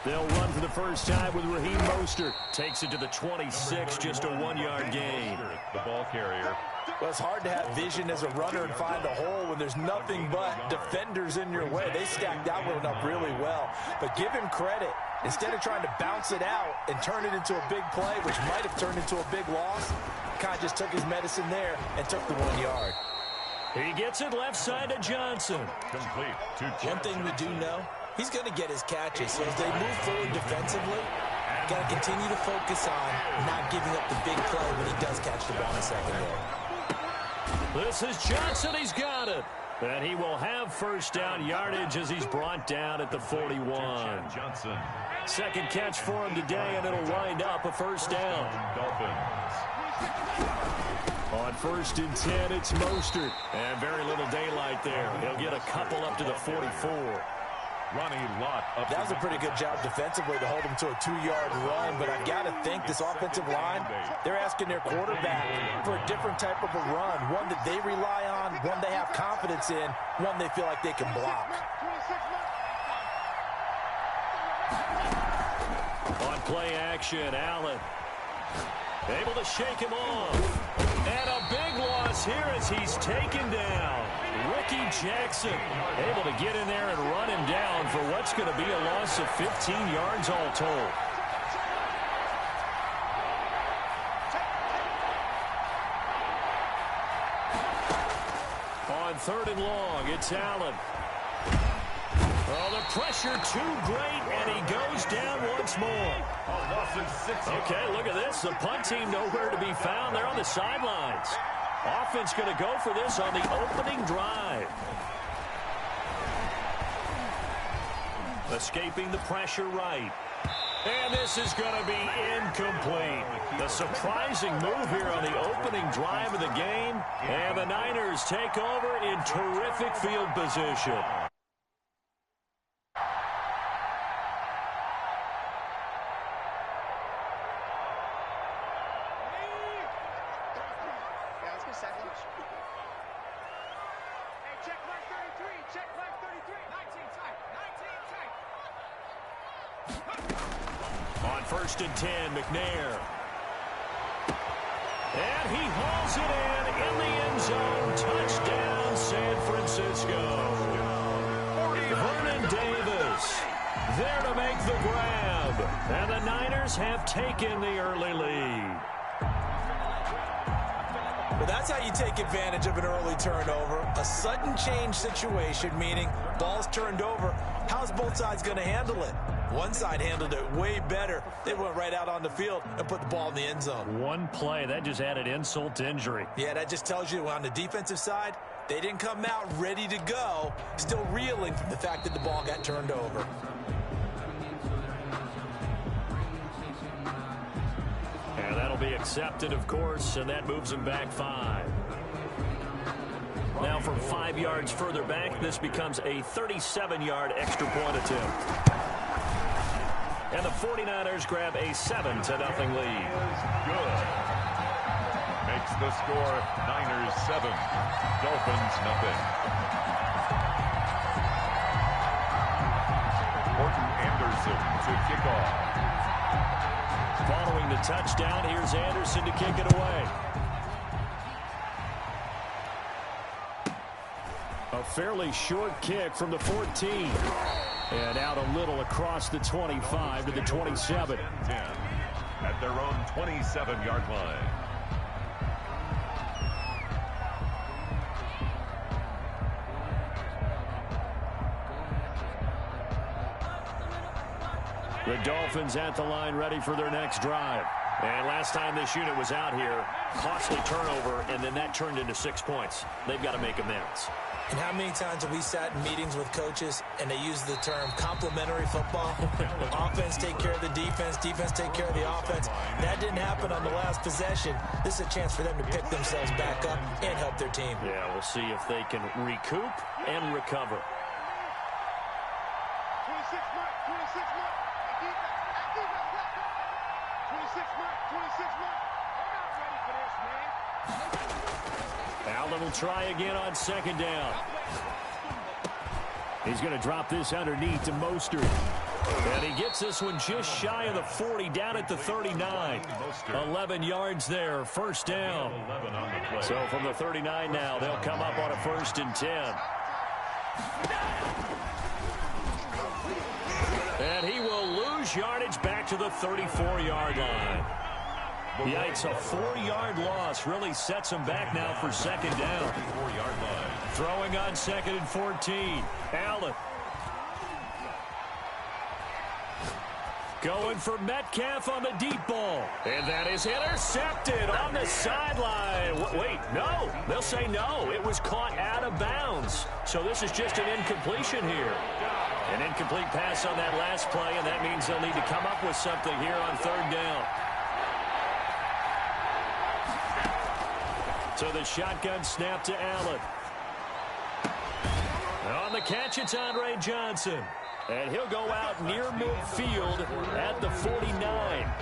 They'll run for the first time with Raheem Mostert. Takes it to the 26, just a 1-yard gain. The ball carrier. Well, it's hard to have vision as a runner and find a hole when there's nothing but defenders in your way. They stacked that one up really well. But give him credit. Instead of trying to bounce it out and turn it into a big play, which might have turned into a big loss, kind of just took his medicine there and took the 1 yard. He gets it left side to Johnson. Complete to Johnson. One thing we do know, he's going to get his catches. So as they move forward defensively, got to continue to focus on not giving up the big play when he does catch the ball in the secondary. This is Johnson. He's got it. And he will have first down yardage as he's brought down at the 41. Johnson. Second catch for him today, and it'll wind up a first down. Dolphins. On 1st and 10, it's Mostert. And very little daylight there. He'll get a couple up to the 44. Ronnie Lott. That was a pretty good job defensively to hold him to a 2-yard run, but I've got to think this offensive line, they're asking their quarterback for a different type of a run, one that they rely on, one they have confidence in, one they feel like they can block. On play action, Allen able to shake him off. And a big loss here as he's taken down. Ricky Jackson able to get in there and run him down for what's going to be a loss of 15 yards all told. On 3rd and long, it's Allen. Oh, the pressure too great, and he goes down once more. Okay, look at this. The punt team nowhere to be found. They're on the sidelines. Offense going to go for this on the opening drive. Escaping the pressure right. And this is going to be incomplete. The surprising move here on the opening drive of the game. And the Niners take over in terrific field position. On 1st and 10, McNair. And he hauls it in the end zone. Touchdown, San Francisco. Vernon Davis there to make the grab. And the Niners have taken the early lead. Well, that's how you take advantage of an early turnover. A sudden change situation, meaning ball's turned over. How's both sides going to handle it? One side handled it way better. They went right out on the field and put the ball in the end zone. One play, that just added insult to injury. Yeah, that just tells you on the defensive side, they didn't come out ready to go, still reeling from the fact that the ball got turned over. And that'll be accepted, of course, and that moves him back 5. Now from 5 yards further back, this becomes a 37-yard extra point attempt. And the 49ers grab a 7-0 lead. Good. Makes the score Niners 7, Dolphins nothing. Morton Anderson to kick off. Following the touchdown, here's Anderson to kick it away. A fairly short kick from the 14. And out a little across the 25 to the 27. 10 at their own 27-yard line. The Dolphins at the line ready for their next drive. And last time this unit was out here, costly turnover, and then that turned into 6 points. They've got to make amends. And how many times have we sat in meetings with coaches and they use the term complementary football? Offense take care of the defense, defense take care of the offense. That didn't happen on the last possession. This is a chance for them to pick themselves back up and help their team. Yeah, we'll see if they can recoup and recover. 26 mark, 26 mark. Allen will try again on 2nd down. He's going to drop this underneath to Mostert. And he gets this one just shy of the 40, down at the 39. 11 yards there, first down. So from the 39 now, they'll come up on a 1st and 10. And he will lose yardage back to the 34-yard line. Yikes, a 4-yard loss really sets him back now for 2nd down. Throwing on 2nd and 14. Allen. Going for Metcalf on the deep ball. And that is intercepted on the sideline. Wait, no. They'll say no. It was caught out of bounds. So this is just an incompletion here. An incomplete pass on that last play, and that means they'll need to come up with something here on 3rd down. So the shotgun snap to Allen. On the catch, it's Andre Johnson. And he'll go out near midfield at the 49.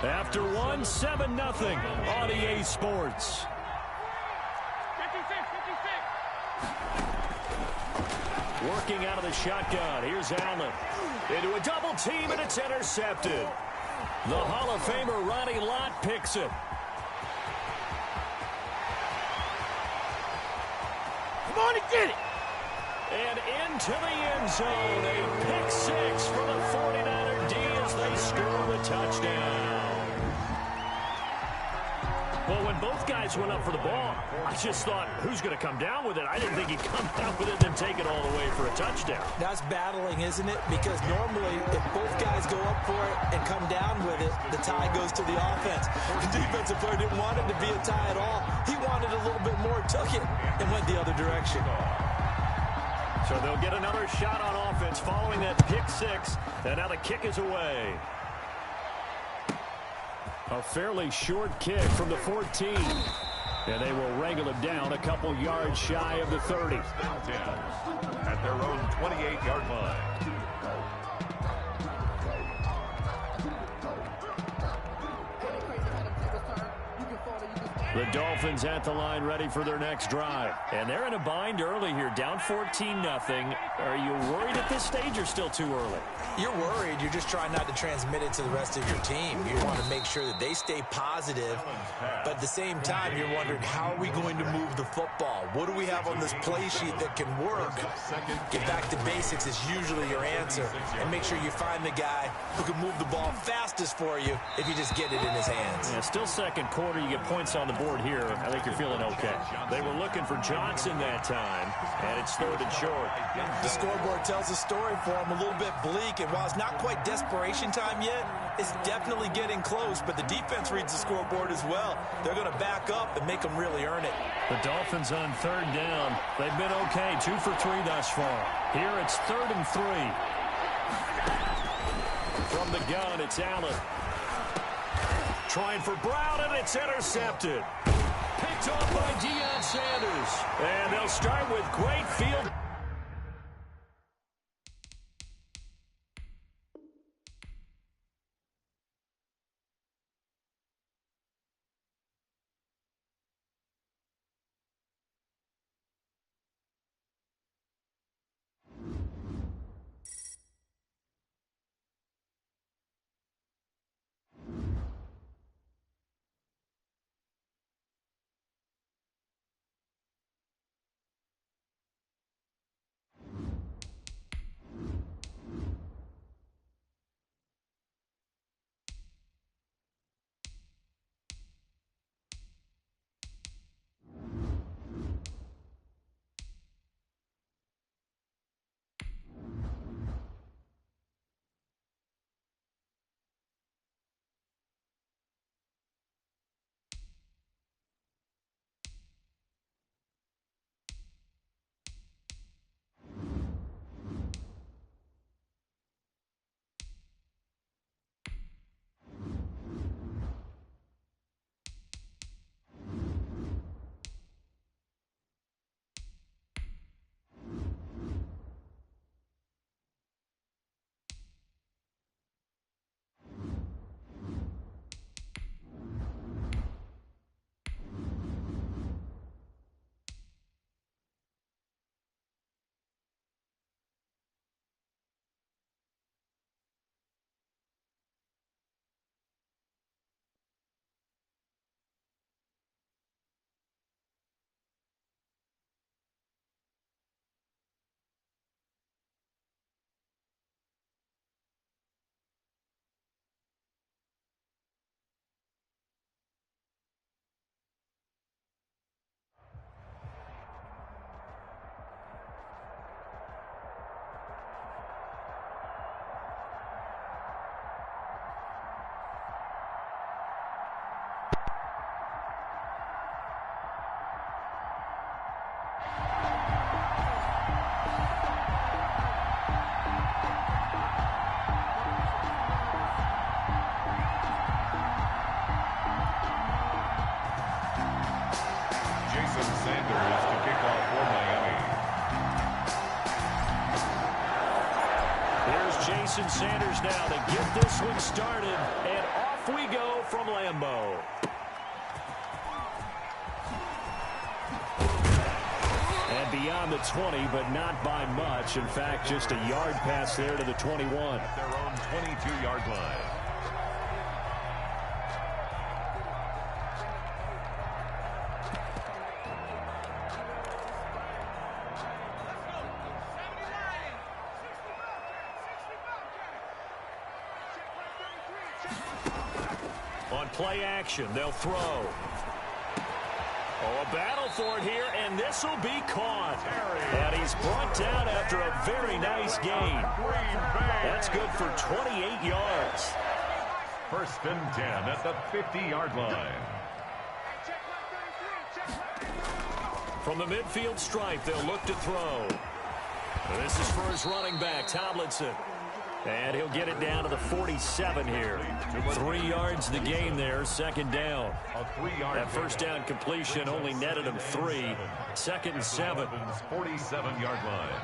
After one, 7-0 on EA Sports. 56. Working out of the shotgun. Here's Allen. Into a double team, and it's intercepted. The Hall of Famer Ronnie Lott picks it. Come on and get it. And into the end zone, a pick 6 for the 49er D as they score the touchdown. Well, when both guys went up for the ball, I just thought, who's going to come down with it? I didn't think he'd come down with it and take it all the way for a touchdown. That's battling, isn't it? Because normally, if both guys go up for it and come down with it, the tie goes to the offense. The defensive player didn't want it to be a tie at all. He wanted a little bit more, took it, and went the other direction. So they'll get another shot on offense following that pick 6, and now the kick is away. A fairly short kick from the 14. And they will wrangle him down a couple yards shy of the 30. At their own 28-yard line. The Dolphins at the line ready for their next drive. And they're in a bind early here, down 14-0. Are you worried at this stage or still too early? You're worried. You're just trying not to transmit it to the rest of your team. You want to make sure that they stay positive. But at the same time, you're wondering, how are we going to move the football? What do we have on this play sheet that can work? Get back to basics is usually your answer. And make sure you find the guy who can move the ball fastest for you if you just get it in his hands. Yeah, still 2nd quarter. You get points on the board here. I think you're feeling okay. They were looking for Johnson that time, and it's 3rd and short. The scoreboard tells a story for him, a little bit bleak, and while it's not quite desperation time yet, it's definitely getting close, but the defense reads the scoreboard as well. They're going to back up and make them really earn it. The Dolphins on 3rd down. They've been okay, 2 for 3 thus far. Here it's 3rd and 3. From the gun, it's Allen. Trying for Brown, and it's intercepted. Picked off by Deion Sanders. And they'll start with great field Here's Jason Sanders now to get this one started, and off we go from Lambeau. And beyond the 20, but not by much. In fact, just a yard pass there to the 21. At their own 22-yard line. On play action, they'll throw. Oh, a battle for it here, and this will be caught. And he's brought down after a very nice gain. That's good for 28 yards. First and 10 at the 50-yard line. From the midfield stripe, they'll look to throw. This is for his running back, Tomlinson. And he'll get it down to the 47 here. 3 yards the gain there, second down. That first down completion only netted him 3. Second and 7. 47-yard line.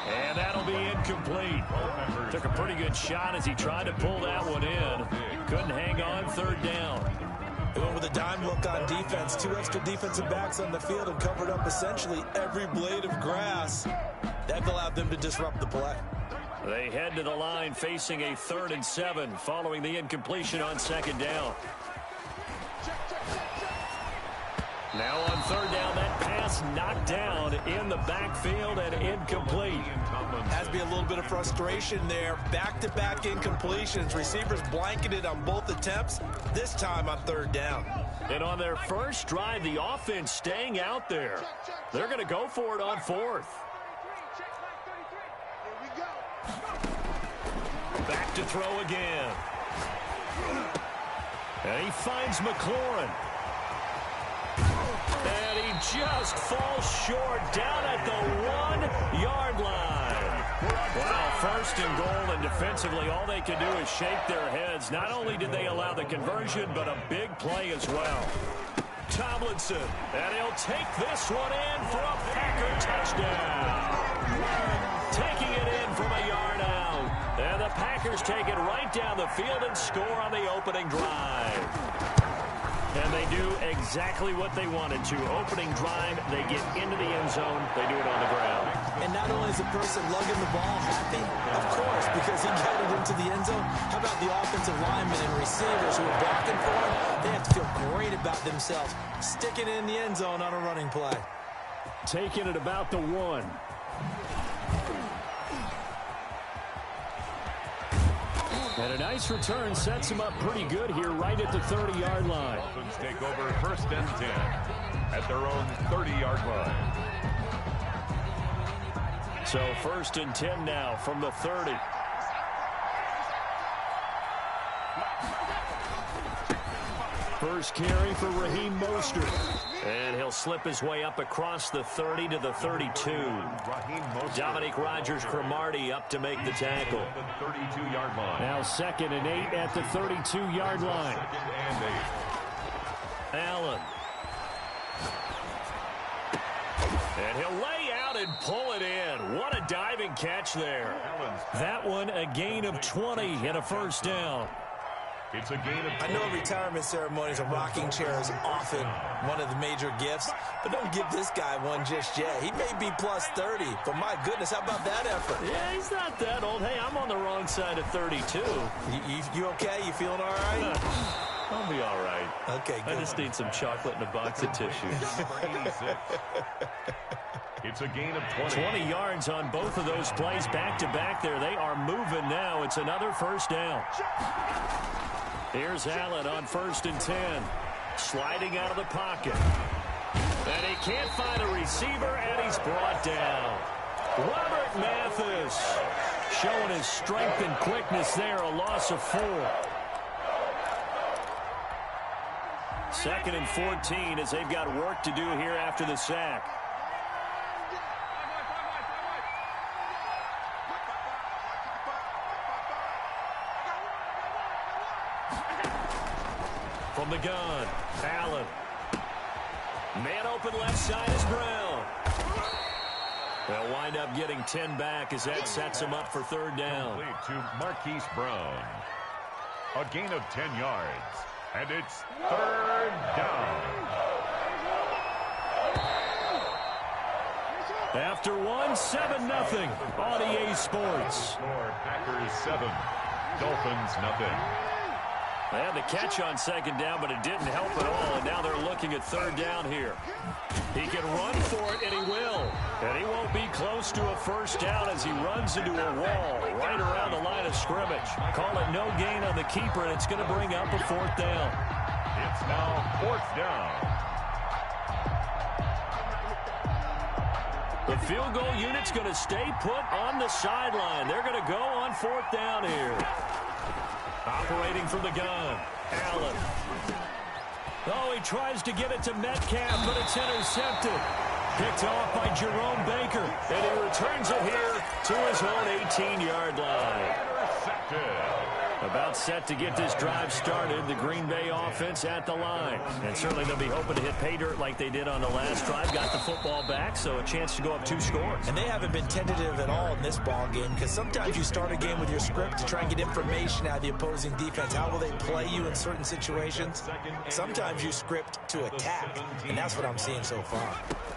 And that'll be incomplete. Took a pretty good shot as he tried to pull that one in. Couldn't hang on, third down. They went with a dime look on defense. 2 extra defensive backs on the field and covered up essentially every blade of grass. That allowed them to disrupt the play. They head to the line facing a 3rd and 7 following the incompletion on second down. Now on third down, that pass knocked down in the backfield and incomplete. Has to be a little bit of frustration there. Back-to-back incompletions. Receivers blanketed on both attempts, this time on third down. And on their first drive, the offense staying out there. They're going to go for it on 4th. Back to throw again. And he finds McLaurin. And he just falls short down at the 1-yard line. Wow, first and goal, and defensively all they can do is shake their heads. Not only did they allow the conversion, but a big play as well. Tomlinson, and he'll take this one in for a Packer touchdown. Taking it in from a yard out. And the Packers take it right down the field and score on the opening drive. And they do exactly what they wanted to. Opening drive, they get into the end zone. They do it on the ground. And not only is the person lugging the ball happy, of course, because he got it into the end zone. How about the offensive linemen and receivers who are blocking for him? They have to feel great about themselves, sticking it in the end zone on a running play. Taking it about the 1. And a nice return sets him up pretty good here right at the 30-yard line. Dolphins take over first and 10 at their own 30-yard line. So first and 10 now from the 30. First carry for Raheem Mostert. And he'll slip his way up across the 30 to the 32. Dominique Rodgers-Cromartie up to make the tackle. The 32-yard line. Now 2nd and 8 at the 32-yard line. 2nd and 8. Allen. And he'll lay out and pull it in. What a diving catch there. That one a gain of 20 and a first down. It's a gain of 20. I know retirement ceremonies, a rocking chair is often one of the major gifts, but don't give this guy one just yet. He may be plus 30, but my goodness, how about that effort? Yeah, he's not that old. Hey, I'm on the wrong side of 32. You okay? You feeling all right? I'll be all right. Okay, good. I just need some chocolate and a box of tissues. It's a gain of 20. 20 yards on both of those plays back-to-back there. They are moving now. It's another first down. Here's Allen on first and 10. Sliding out of the pocket. And he can't find a receiver, and he's brought down. Robert Mathis showing his strength and quickness there, a loss of 4. 2nd and 14 as they've got work to do here after the sack. From the gun, Allen. Man open left side is Brown. They'll wind up getting 10 back as that sets them up for third down. Complete to Marquise Brown. A gain of 10 yards. And it's third down. After one, 7-0 on EA Sports. Score Packers 7, Dolphins nothing. They had the catch on second down, but it didn't help at all, and now they're looking at third down here. He can run for it, and he will. And he won't be close to a first down as he runs into a wall right around the line of scrimmage. Call it no gain on the keeper, and it's going to bring up a fourth down. It's now fourth down. The field goal unit's going to stay put on the sideline. They're going to go on fourth down here. Operating from the gun, Allen. Oh, he tries to get it to Metcalf, but it's intercepted. Picked off by Jerome Baker, and he returns it here to his own 18-yard line. About set to get this drive started, the Green Bay offense at the line. And certainly they'll be hoping to hit pay dirt like they did on the last drive. Got the football back, so a chance to go up 2 scores. And they haven't been tentative at all in this ball game, because sometimes you start a game with your script to try and get information out of the opposing defense. How will they play you in certain situations? Sometimes you script to attack, and that's what I'm seeing so far.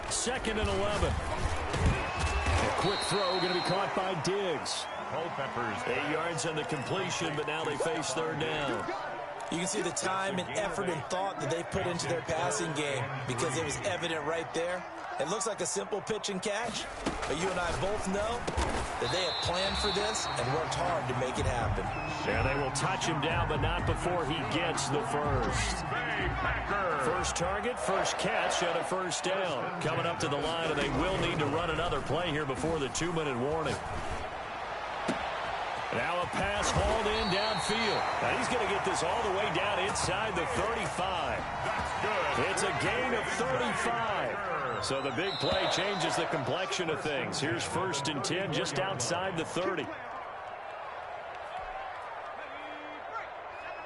2nd and 11. A quick throw going to be caught by Diggs. Culpeppers 8 yards on the completion, but now they face third down. You can see the time and effort and thought that they put into their passing game because it was evident right there. It looks like a simple pitch and catch, but you and I both know that they have planned for this and worked hard to make it happen. Yeah, they will touch him down, but not before he gets the first. First target, first catch, and a first down. Coming up to the line, and they will need to run another play here before the 2-minute warning. Now a pass hauled in downfield. Now he's going to get this all the way down inside the 35. It's a gain of 35. So the big play changes the complexion of things. Here's 1st and 10 just outside the 30.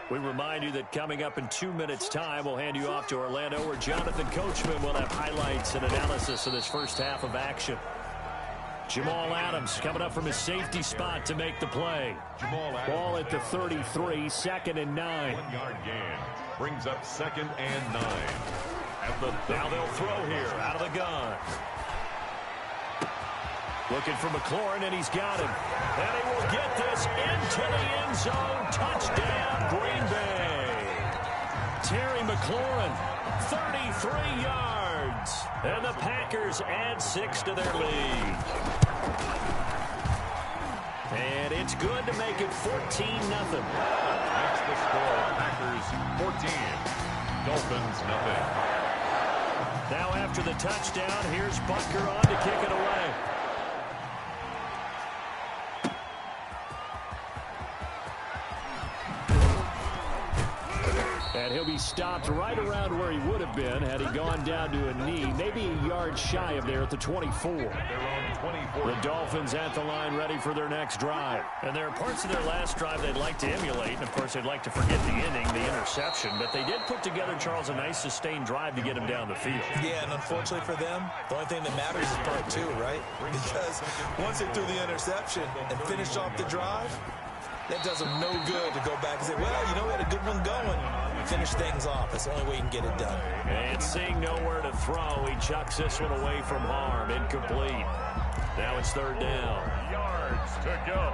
We remind you that coming up in 2 minutes' time, we'll hand you off to Orlando, where Jonathan Coachman will have highlights and analysis of this first half of action. Jamal Adams coming up from his safety spot to make the play. Ball at the 33, 2nd and 9. 1-yard gain brings up 2nd and 9. Now they'll throw here out of the gun. Looking for McLaurin, and he's got him. And he will get this into the end zone. Touchdown, Green Bay. Terry McLaurin, 33 yards. And the Packers add 6 to their lead. And it's good to make it 14-0. That's the score. Packers 14, Dolphins nothing. Now after the touchdown, here's Butker on to kick it away. And he'll be stopped right around where he would have been had he gone down to a knee, maybe a yard shy of there at the 24. They're on 24. The Dolphins at the line ready for their next drive. And there are parts of their last drive they'd like to emulate, and of course they'd like to forget the inning, the interception, but they did put together, Charles, a nice sustained drive to get him down the field. Yeah, and unfortunately for them, the only thing that matters is part 2, right? Because once they threw the interception and finished off the drive, that does them no good to go back and say, well, you know, we had a good one going. Finish things off. That's the only way you can get it done. And seeing nowhere to throw, he chucks this one away from harm. Incomplete. Now it's third down. Yards to go.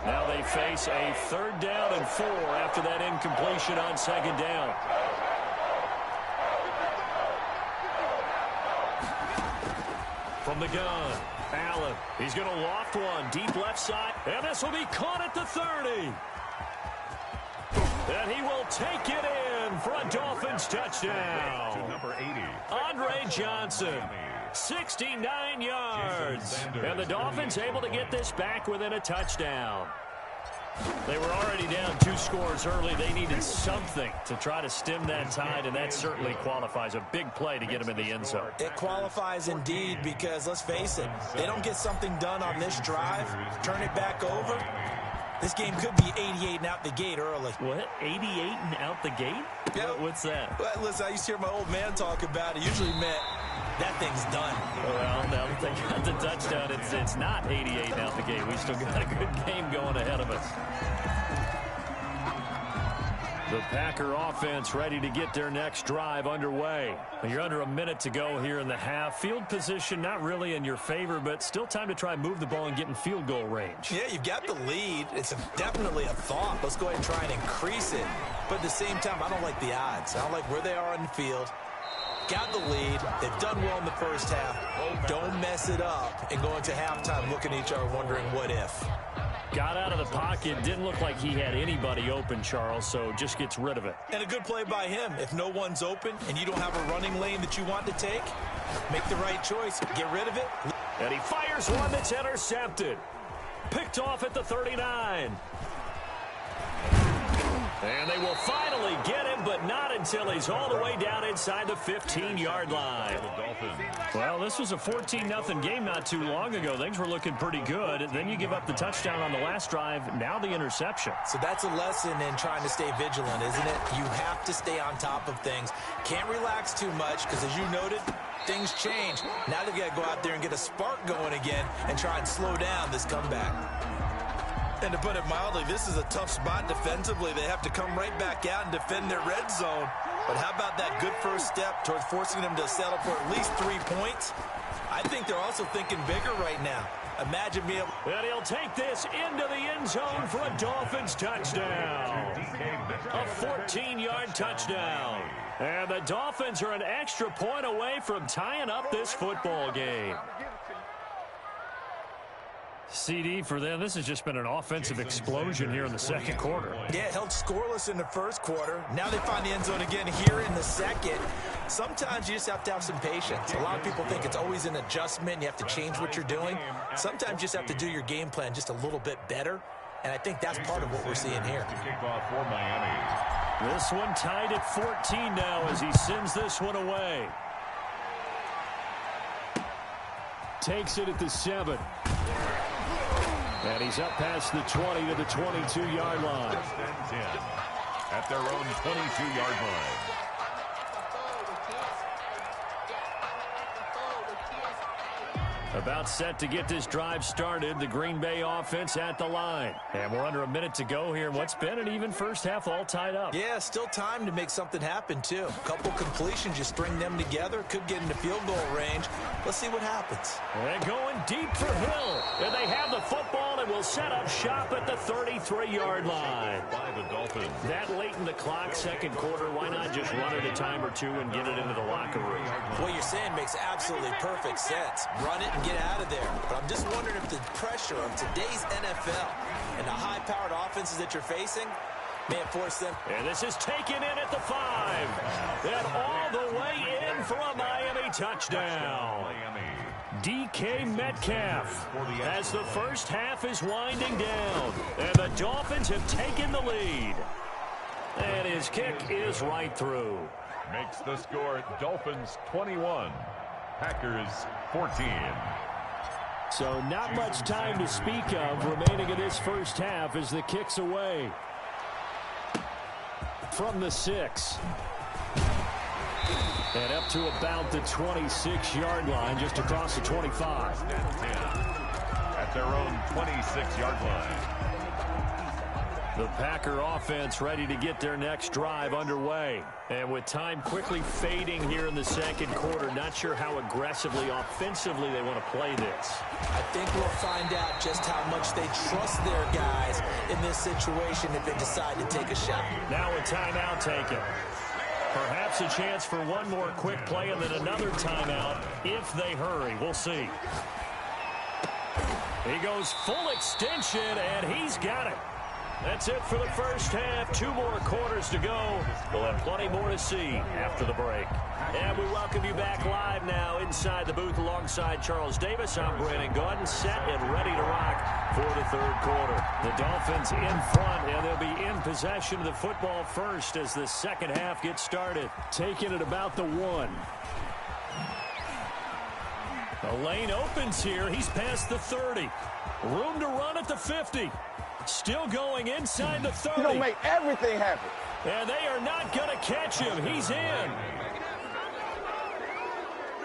Now they face a 3rd down and 4 after that incompletion on 2nd down. From the gun, Allen. He's going to loft one deep left side, and this will be caught at the 30. And he will take it in for a Dolphins touchdown. To number 80. Andre Johnson, 69 yards. And the Dolphins able to get this back within a touchdown. They were already down 2 scores early. They needed something to try to stem that tide, and that certainly qualifies. A big play to get them in the end zone. It qualifies indeed because, let's face it, they don't get something done on this drive, turn it back over, This game could be 88 and out the gate early. What? 88 and out the gate? Yeah. What's that? Well, listen, I used to hear my old man talk about it. Usually meant that thing's done. Well, now that they got the touchdown, it's not 88 and out the gate. We still got a good game going ahead of us. The Packer offense ready to get their next drive underway. You're under a minute to go here in the half. Field position not really in your favor, but still time to try and move the ball and get in field goal range. Yeah, you've got the lead. It's definitely a thought. Let's go ahead and try and increase it. But at the same time, I don't like the odds. I don't like where they are on the field. Got the lead. They've done well in the first half. Don't mess it up and go into halftime looking at each other wondering what if. Got out of the pocket. Didn't look like he had anybody open, Charles, so just gets rid of it. And a good play by him. If no one's open and you don't have a running lane that you want to take, make the right choice. Get rid of it. And he fires one that's intercepted. Picked off at the 39. And they will finally get him, but not until he's all the way down inside the 15-yard line. Well, this was a 14-0 game not too long ago. Things were looking pretty good. Then you give up the touchdown on the last drive. Now the interception. So that's a lesson in trying to stay vigilant, isn't it? You have to stay on top of things. Can't relax too much because, as you noted, things change. Now they've got to go out there and get a spark going again and try and slow down this comeback. And to put it mildly, this is a tough spot defensively. They have to come right back out and defend their red zone. But how about that good first step towards forcing them to settle for at least 3 points? I think they're also thinking bigger right now. Imagine being able... And he'll take this into the end zone for a Dolphins touchdown. A 14-yard touchdown. And the Dolphins are an extra point away from tying up this football game. CD for them, this has just been an offensive explosion here in the second quarter. Yeah, held scoreless in the first quarter. Now they find the end zone again here in the second. Sometimes you just have to have some patience. A lot of people think it's always an adjustment. You have to change what you're doing. Sometimes you just have to do your game plan just a little bit better. And I think that's part of what we're seeing here. This one tied at 14 now as he sends this one away. Takes it at the 7. And he's up past the 20 to the 22-yard line. At their own 22-yard line. About set to get this drive started. The Green Bay offense at the line. And we're under a minute to go here. What's been an even first half all tied up. Yeah, still time to make something happen, too. A couple completions, you string them together. Could get into field goal range. Let's see what happens. And going deep for Hill. And they have the football and will set up shop at the 33-yard line. By the Dolphins. That late in the clock, second quarter, why not just run it a time or two and get it into the locker room? What you're saying makes absolutely perfect sense. Run it and get out of there. But I'm just wondering if the pressure of today's NFL and the high-powered offenses that you're facing may have forced them. And this is taken in at the 5. And all the way in for a Miami touchdown. DK Metcalf as the first half is winding down. And the Dolphins have taken the lead. And his kick is right through. Makes the score Dolphins 21. Packers 14. So not much time to speak of remaining in this first half as the kick's away. From the 6. And up to about the 26-yard line, just across the 25. At their own 26-yard line. The Packer offense ready to get their next drive underway. And with time quickly fading here in the second quarter, not sure how aggressively, offensively they want to play this. I think we'll find out just how much they trust their guys in this situation if they decide to take a shot. Now a timeout taken. Perhaps a chance for one more quick play and then another timeout if they hurry. We'll see. He goes full extension, and he's got it. That's it for the first half. 2 more quarters to go. We'll have plenty more to see after the break. And we welcome you back live now inside the booth alongside Charles Davis. I'm Brandon Gaudin, set and ready to rock for the third quarter. The Dolphins in front, and they'll be in possession of the football first as the second half gets started. Taking it about the 1. The lane opens here. He's past the 30. Room to run at the 50. Still going inside the 30. You don't make everything happen. And they are not going to catch him. He's in.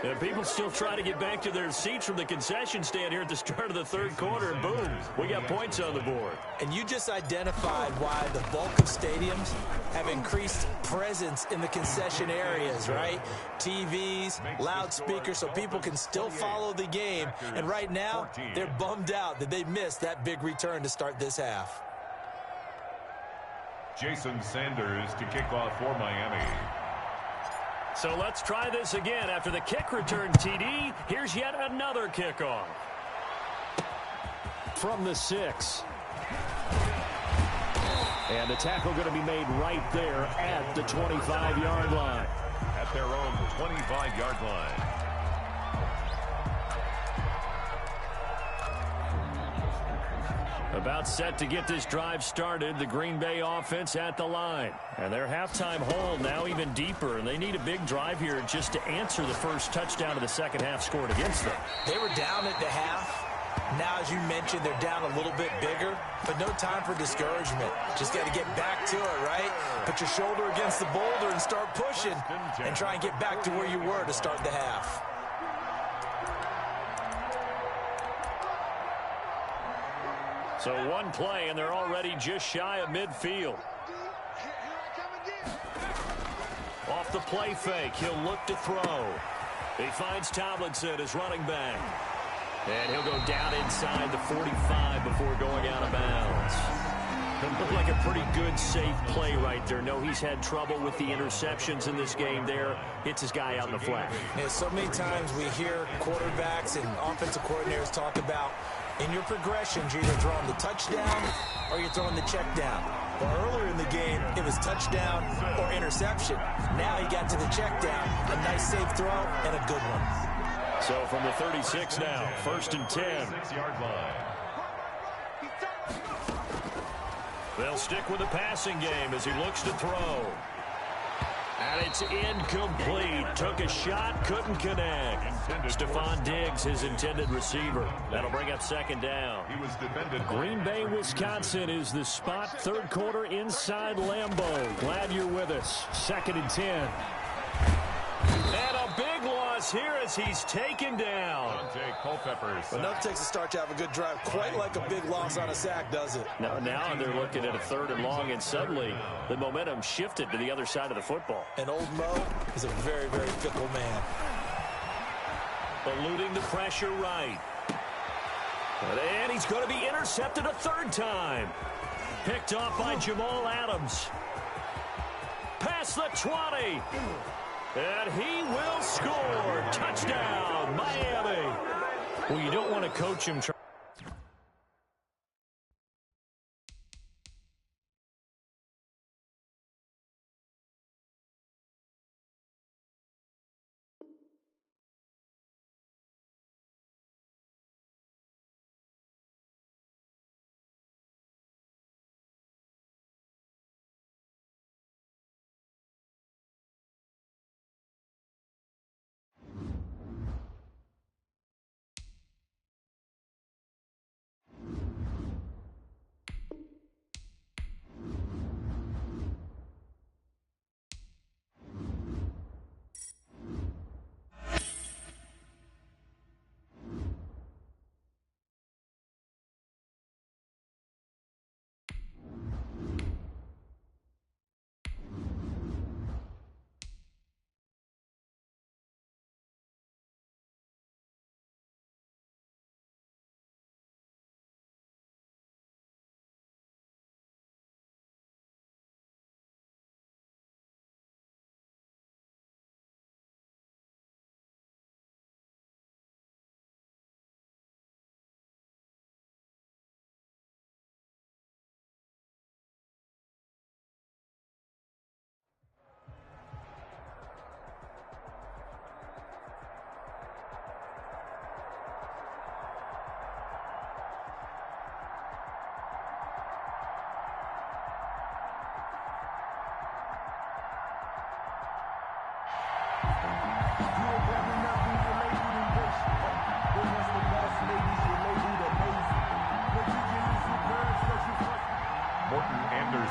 And people still trying to get back to their seats from the concession stand here at the start of the third quarter. And boom, we got points on the board. And you just identified why the bulk of stadiums have increased presence in the concession areas, right? TVs, loudspeakers, so people can still follow the game. And right now, they're bummed out that they missed that big return to start this half. Jason Sanders to kick off for Miami. So let's try this again. After the kick return TD, here's yet another kickoff. From the 6. And the tackle going to be made right there at the 25-yard line. At their own 25-yard line. About set to get this drive started, the Green Bay offense at the line. And their halftime hole now even deeper, and they need a big drive here just to answer the first touchdown of the second half scored against them. They were down at the half. Now, as you mentioned, they're down a little bit bigger, but no time for discouragement. Just got to get back to it, right? Put your shoulder against the boulder and start pushing and try and get back to where you were to start the half. So one play, and they're already just shy of midfield. Off the play fake, he'll look to throw. He finds Tomlinson as running back. And he'll go down inside the 45 before going out of bounds. It looked like a pretty good, safe play right there. No, he's had trouble with the interceptions in this game there. Hits his guy out in the flat. Yeah, so many times we hear quarterbacks and offensive coordinators talk about in your progressions, you're either throwing the touchdown or you're throwing the check down. Well, earlier in the game, it was touchdown or interception. Now he got to the check down, a nice safe throw, and a good one. So from the 36 now, 1st and 10. 6-yard line. They'll stick with the passing game as he looks to throw. And it's incomplete. Took a shot, couldn't connect. Stephon Diggs, his intended receiver. That'll bring up 2nd down. He was defended. Green Bay, Wisconsin is the spot. 3rd quarter inside Lambeau. Glad you're with us. 2nd and 10. And a big loss here as he's taken down. Dante Culpepper. Enough takes a start to have a good drive. Quite like a big loss on a sack, does it? Now they're looking at a 3rd and long, and suddenly the momentum shifted to the other side of the football. And old Mo is a very, very fickle man. Eluding the pressure right. And he's going to be intercepted a 3rd time. Picked off by Jamal Adams. Past the 20. And he will score. Touchdown, Miami. Well, you don't want to coach him.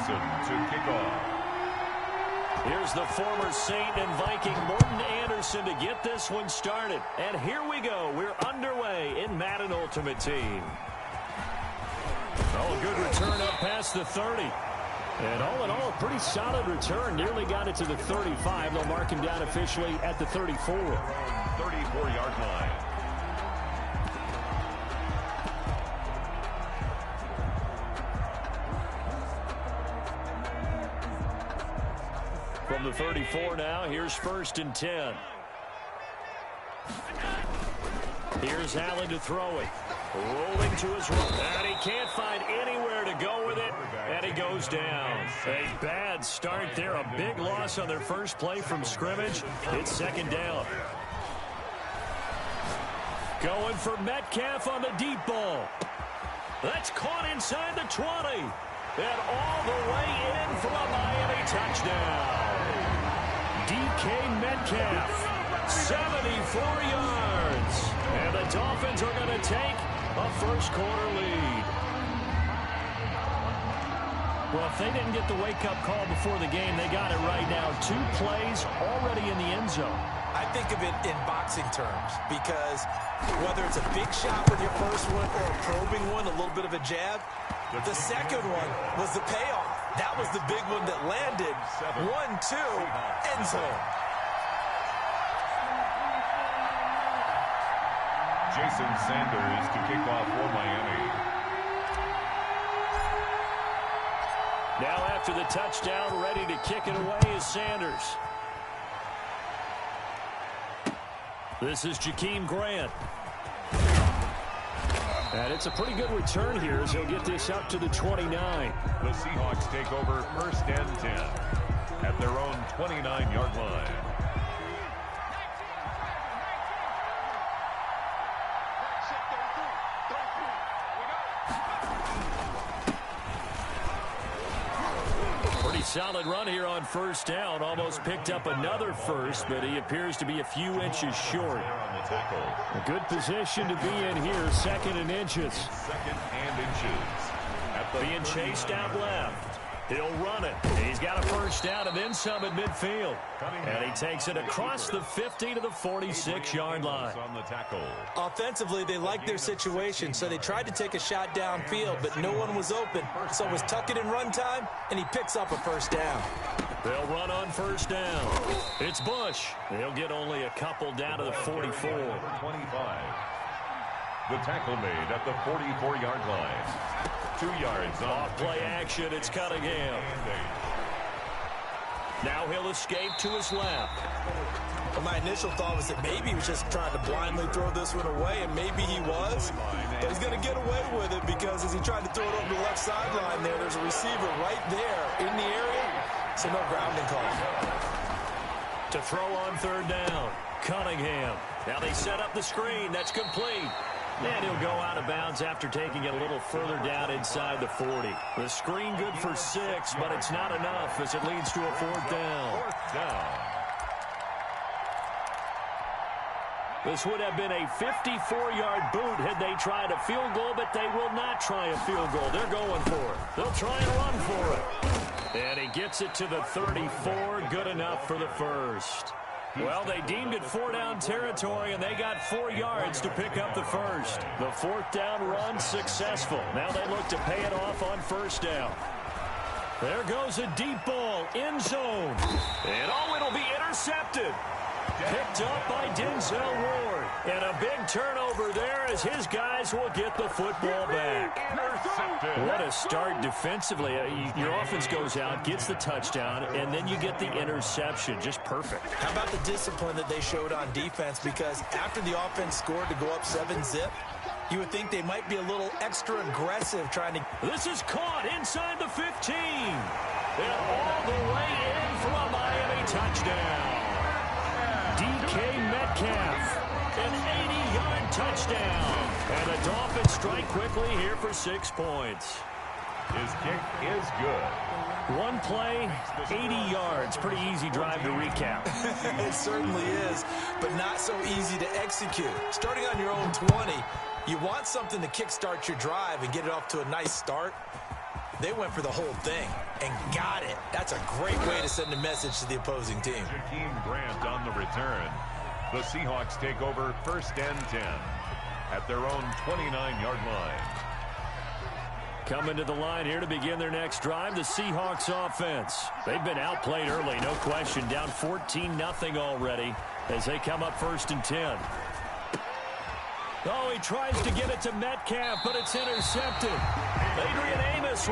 Jason to kick off. Here's the former Saint and Viking Morten Andersen to get this one started. And here we go. We're underway in Madden Ultimate Team. Oh, a good return up past the 30. And all in all, a pretty solid return. Nearly got it to the 35. They'll mark him down officially at the 34. 34-yard line. From the 34 now, here's 1st and 10. Here's Allen to throw it. Rolling to his right. And he can't find anywhere to go with it. And he goes down. A bad start there. A big loss on their first play from scrimmage. It's 2nd down. Going for Metcalf on the deep ball. That's caught inside the 20. And all the way in for a Miami touchdown. DK Metcalf, 74 yards. And the Dolphins are going to take a first-quarter lead. Well, if they didn't get the wake-up call before the game, they got it right now. 2 plays already in the end zone. I think of it in boxing terms because whether it's a big shot with your first one or a probing one, a little bit of a jab, the second one was the payoff. That was the big one that landed. 1-2, end zone. Jason Sanders to kick off for Miami. Now after the touchdown, ready to kick it away is Sanders. This is Jakeem Grant. And it's a pretty good return here as he'll get this up to the 29. The Seahawks take over 1st and 10 at their own 29-yard line. Solid run here on 1st down. Almost picked up another first, but he appears to be a few inches short. A good position to be in here. 2nd and inches. 2nd and inches. Being chased out left. He'll run it. He's got a first down and then some at midfield. And he takes it across the 50 to the 46-yard line. On the tackle. Offensively, they liked their situation, so they tried to take a shot downfield, but no one was open. So it was tuck it in run time, and he picks up a first down. They'll run on 1st down. It's Bush. They'll get only a couple down to the 44. 25. The tackle made at the 44-yard line. 2 yards off play action. It's Cunningham. Now he'll escape to his left. Well, my initial thought was that maybe he was just trying to blindly throw this one away, and maybe he was. But he's going to get away with it because as he tried to throw it over the left sideline there's a receiver right there in the area, so no grounding call. To throw on 3rd down, Cunningham. Now they set up the screen. That's complete. And he'll go out of bounds after taking it a little further down inside the 40. The screen good for 6, but it's not enough as it leads to a 4th down. 4th down. This would have been a 54-yard boot had they tried a field goal, but they will not try a field goal. They're going for it. They'll try and run for it. And he gets it to the 34. Good enough for the first. Well, they deemed it 4-down territory, and they got 4 yards to pick up the first. The 4th down run successful. Now they look to pay it off on 1st down. There goes a deep ball, end zone. And oh, it'll be intercepted. Picked up by Denzel Ward. And a big turnover there as his guys will get the football back. What a start defensively. Your offense goes out, gets the touchdown, and then you get the interception. Just perfect. How about the discipline that they showed on defense? Because after the offense scored to go up 7-zip, you would think they might be a little extra aggressive trying to... This is caught inside the 15. And all the way in for a Miami touchdown. DK Metcalf, an 80-yard touchdown. And the Dolphins strike quickly here for 6 points. His kick is good. One play, 80 yards. Pretty easy drive to recap. It certainly is, but not so easy to execute. Starting on your own 20, you want something to kickstart your drive and get it off to a nice start. They went for the whole thing and got it. That's a great way to send a message to the opposing team. Jakeem Grant on the return. The Seahawks take over 1st and 10 at their own 29-yard line. Coming to the line here to begin their next drive, the Seahawks offense. They've been outplayed early, no question. Down 14-0 already as they come up 1st and 10. Oh, he tries to get it to Metcalf, but it's intercepted. Adrian Amos.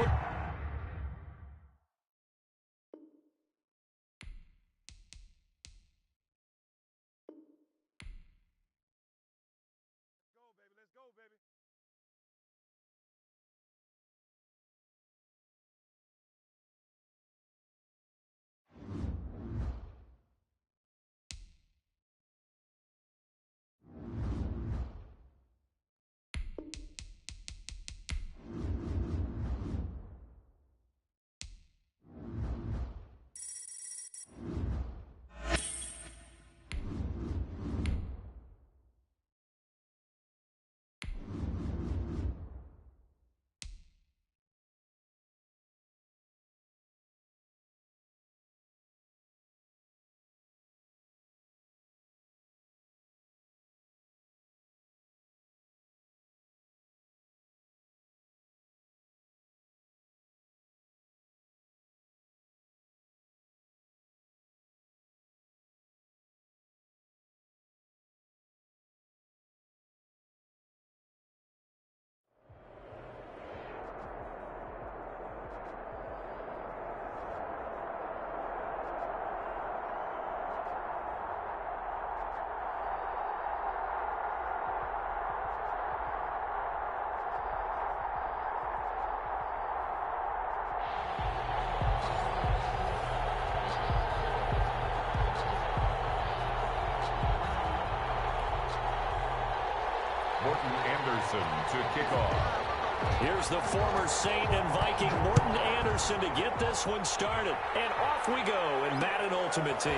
Morton Anderson to kick off. Here's the former Saint and Viking Morton Anderson to get this one started. And off we go in Madden Ultimate Team.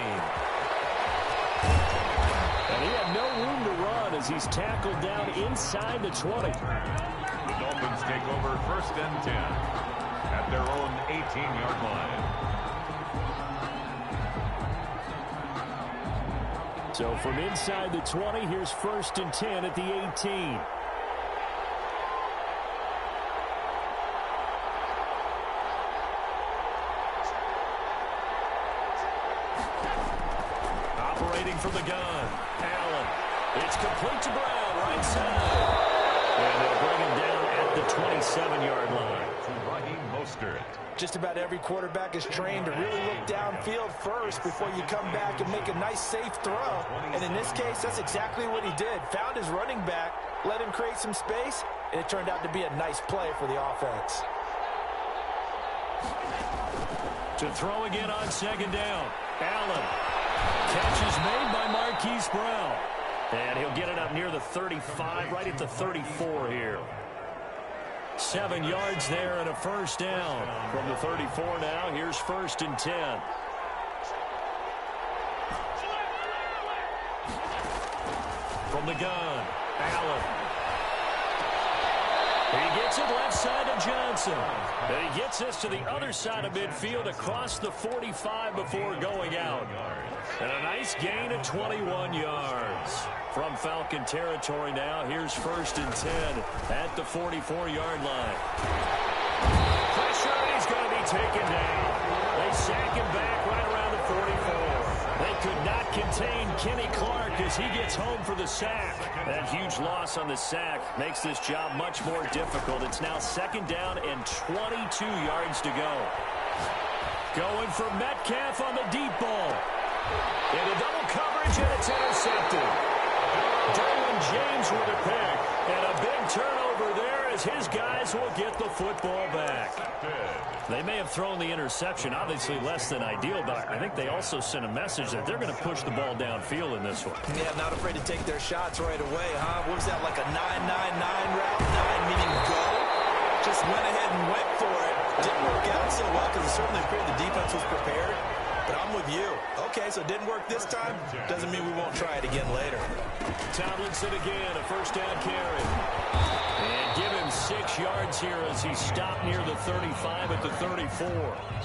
And he had no room to run as he's tackled down inside the 20. The Dolphins take over 1st and 10 at their own 18-yard line. So from inside the 20, here's 1st and 10 at the 18. Operating from the gun, Allen. It's complete to Brown, right side. And they'll bring him down at the 27-yard line. To Raheem Mostert. Just about every quarterback is trained to really look downfield first before you come back and make a nice, safe throw. And in this case, that's exactly what he did. Found his running back, let him create some space, and it turned out to be a nice play for the offense. To throw again on 2nd down. Allen. Catch is made by Marquise Brown. And he'll get it up near the 35, right at the 34 here. 7 yards there and a 1st down. From the 34 now, here's 1st and 10. From the gun, Allen. He gets it left side to Johnson. And he gets this to the other side of midfield across the 45 before going out. And a nice gain of 21 yards. From Falcon territory now, here's 1st and 10 at the 44-yard line. Pressure, and he's going to be taken down. They sack him back right around the 44. They could not contain Kenny Clark as he gets home for the sack. That huge loss on the sack makes this job much more difficult. It's now 2nd down and 22 yards to go. Going for Metcalf on the deep ball. Into double coverage, and it's intercepted. Derwin James with a pick. And a big turnover there as his guys will get the football back. They may have thrown the interception, obviously less than ideal, but I think they also sent a message that they're going to push the ball downfield in this one. Yeah, not afraid to take their shots right away, huh? What was that, like a 9-9-9 route? 9 meaning go? Just went ahead and went for it. Didn't work out so well because it certainly appeared the defense was prepared. But I'm with you. Okay, so it didn't work this time. Doesn't mean we won't try it again later. Tomlinson again, a 1st down carry. And give him 6 yards here as he stopped near the 35 at the 34.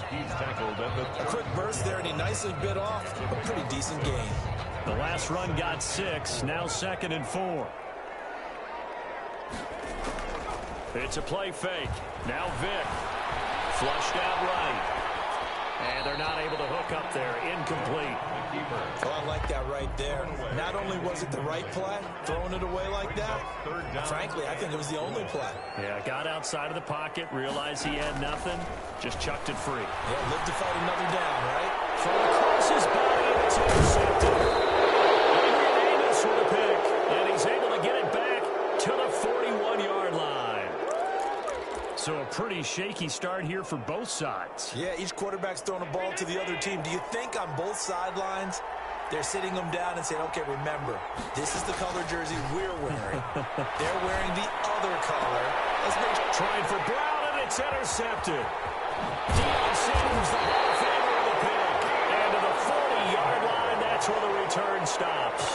He's tackled at the A quick burst there, and he nicely bit off a pretty decent gain. The last run got 6, now 2nd and 4. It's a play fake. Now Vick. Flushed out right. And they're not able to hook up there. Incomplete. Oh, I like that right there. Not only was it the right play, throwing it away like that, frankly, I think it was the only play. Yeah, got outside of the pocket, realized he had nothing, just chucked it free. Yeah, live to fight another down, right? From across his body, it's intercepted. Adrian Amos with a pick, and he's able to get it back to the 41-yard line. So a pretty shaky start here for both sides. Yeah, each quarterback's throwing a ball to the other team. Do you think on both sidelines they're sitting them down and saying, okay, remember, this is the color jersey we're wearing. They're wearing the other color. Let's make sure. Trying for Brown, and it's intercepted. Deion Sanders, the Hall of Famer with a pick. And to the 40-yard line, that's where the return stops.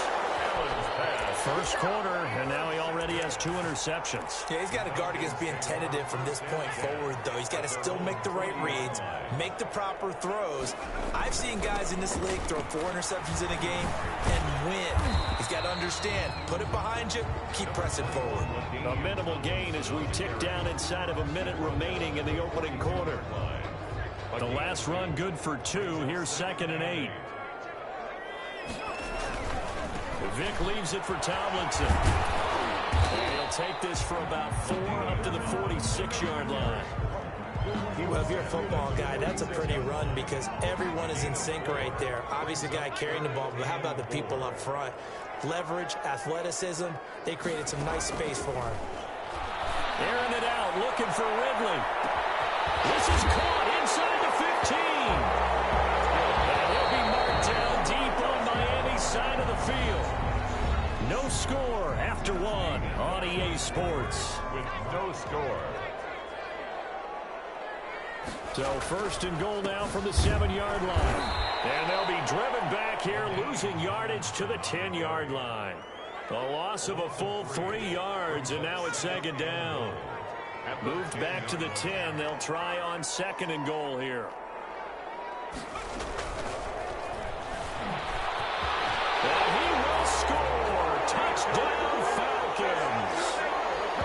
First quarter, and now he already has 2 interceptions. Yeah, he's got to guard against being tentative from this point forward, though. He's got to still make the right reads, make the proper throws. I've seen guys in this league throw 4 interceptions in a game and win. He's got to understand, put it behind you, keep pressing forward. A minimal gain as we tick down inside of a minute remaining in the opening quarter. The last run good for 2. Here's 2nd and 8. Vick leaves it for Tomlinson. And he'll take this for about 4 up to the 46-yard line. Well, if you're a football guy, that's a pretty run because everyone is in sync right there. Obviously, the guy carrying the ball, but how about the people up front? Leverage, athleticism, they created some nice space for him. Airing it out, looking for Ridley. This is caught inside the 15. And he'll be marked down deep on Miami's side of the field. No score after 1 on EA Sports. with no score. So 1st and goal now from the 7-yard line. And they'll be driven back here, losing yardage to the 10-yard line. A loss of a full 3 yards, and now it's 2nd down. Moved back to the 10. They'll try on 2nd and goal here. And he will score. Touchdown, Falcons.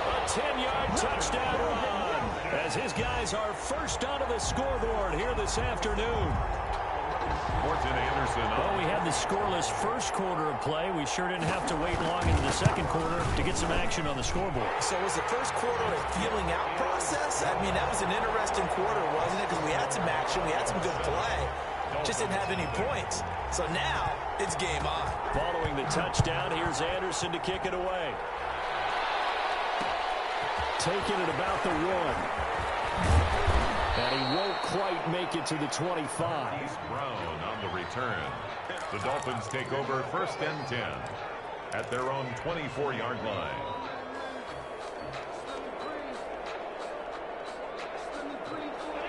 A 10-yard touchdown run as his guys are first onto the scoreboard here this afternoon. Morton Anderson. Well, we had the scoreless first quarter of play. We sure didn't have to wait long into the second quarter to get some action on the scoreboard. So was the first quarter a feeling out process? I mean, that was an interesting quarter, wasn't it? Because we had some action, we had some good play, just didn't have any points. So now it's game on. Following the touchdown, here's Anderson to kick it away. Taking it about the 1. And he won't quite make it to the 25. He's Brown on the return. The Dolphins take over 1st and 10 at their own 24-yard line.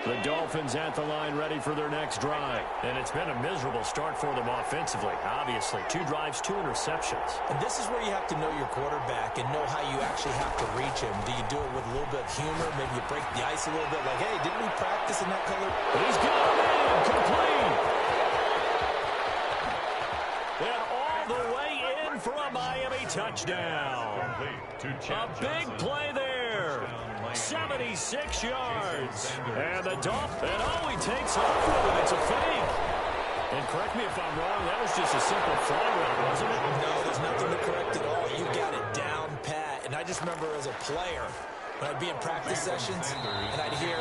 The Dolphins at the line ready for their next drive. And it's been a miserable start for them offensively. Obviously, 2 drives, 2 interceptions. And this is where you have to know your quarterback and know how you actually have to reach him. Do you do it with a little bit of humor? Maybe you break the ice a little bit like, hey, didn't we practice in that color? He's got it in. Complete. And all the way in for a Miami touchdown. A big play there. 76 yards. And the Dolphins, and all he takes off with it, it's a fake. And correct me if I'm wrong, that was just a simple fly route, wasn't it? No, there's nothing to correct at all. You got it down pat. And I just remember as a player, when I'd be in practice sessions and I'd hear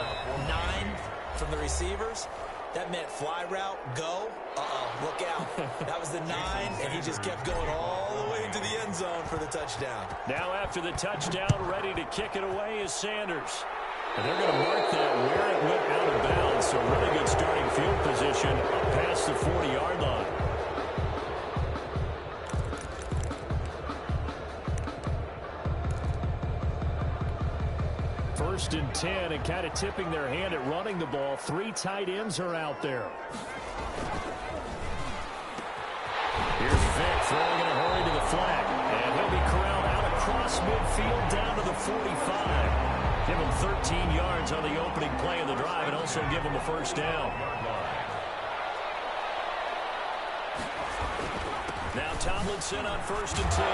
9 from the receivers, that meant fly route, go, look out. That was the 9, and he just kept going all the way into the end zone for the touchdown. Now after the touchdown, ready to kick it away is Sanders. And they're going to mark that where it went out of bounds. So really good starting field position past the 40-yard line. First and 10, and kind of tipping their hand at running the ball. 3 tight ends are out there. Here's Vick throwing in a hurry to the flag. And he'll be corralled out across midfield down to the 45. Give them 13 yards on the opening play of the drive and also give them a first down. Now Tomlinson on 1st and 10.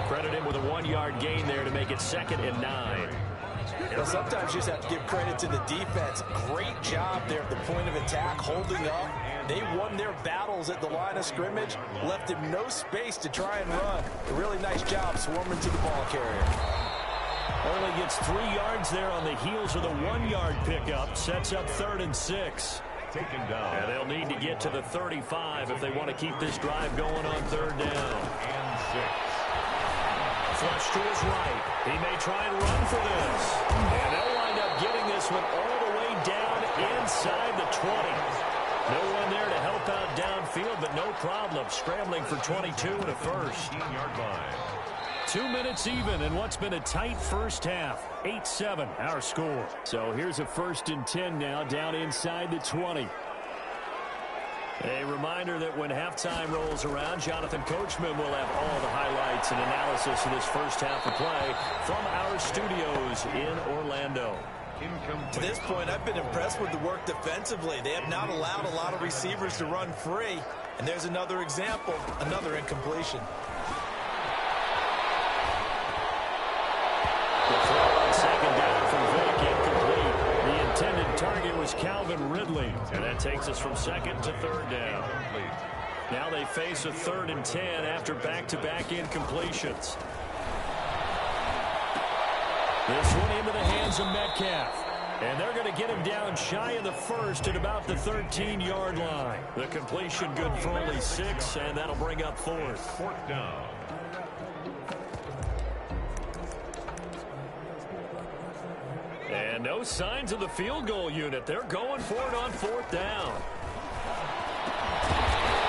Credit him with a 1-yard gain there to make it 2nd and 9. Well, sometimes you just have to give credit to the defense. Great job there at the point of attack, holding up. They won their battles at the line of scrimmage, left him no space to try and run. A really nice job swarming to the ball carrier. Only gets 3 yards there on the heels of the 1-yard pickup. Sets up 3rd and 6. Taken down. And they'll need to get to the 35 if they want to keep this drive going on 3rd down. And 6. Flush to his right. He may try and run for this. And they'll wind up getting this one all the way down inside the 20. No one there to help out downfield, but no problem. Scrambling for 22 and a first. 15-yard line. 2 minutes even in what's been a tight first half. 8-7 our score. So here's a 1st and 10 now down inside the 20. A reminder that when halftime rolls around, Jonathan Coachman will have all the highlights and analysis of this first half of play from our studios in Orlando. To this point, I've been impressed with the work defensively. They have not allowed a lot of receivers to run free. And there's another example, another incompletion. The throw on 2nd down from Vick, incomplete. The intended target was Calvin Ridley. And that takes us from 2nd to 3rd down. Now they face a 3rd and 10 after back-to-back incompletions. This one into the hands of Metcalf. And they're going to get him down shy of the 1st at about the 13-yard line. The completion good for only 6, and that'll bring up 4th. 4th down. And no signs of the field goal unit. They're going for it on 4th down.